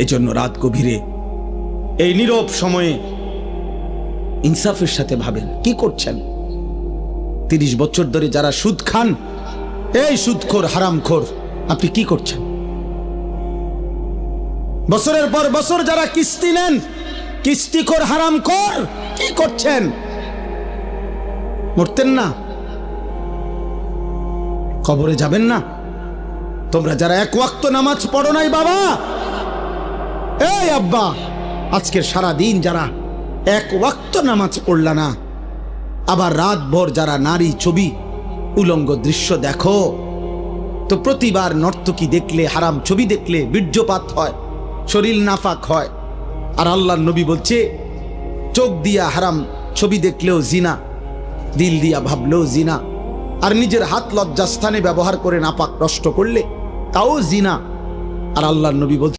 এজন্য রাত গভীরে এই নীরব সময়ে ইনসাফের সাথে ভাবেন কি করছেন। 30 বছর ধরে যারা সুদ খান, এই সুদখোর হারামখোর, আপনি কি করছেন? বছরের পর বছর যারা কিস্তি নেন, কিস্তিখোর হারামখোর, কি করছেন? মরতেন না? কবরে যাবেন না? তোমরা যারা এক ওয়াক্ত নামাজ পড়ো নাই বাবা, এই আব্বা, আজকের সারা দিন যারা এক ওয়াক্ত নামাজ পড়লা না, আবার রাত ভর যারা নারী ছবি উলঙ্গ দৃশ্য দেখো, তো প্রতিবার নর্তকী দেখলে, হারাম ছবি দেখলে বীর্যপাত হয়, শরীর নাফাক হয়। আর আল্লাহর নবী বলছে চোখ দিয়া হারাম ছবি দেখলেও জিনা, দিল দিয়া ভাবলেও জিনা, আর নিজের হাত লজ্জাস্থানে ব্যবহার করে নাপাক নষ্ট করলে তাও জিনা। আর আল্লাহর নবী বলছে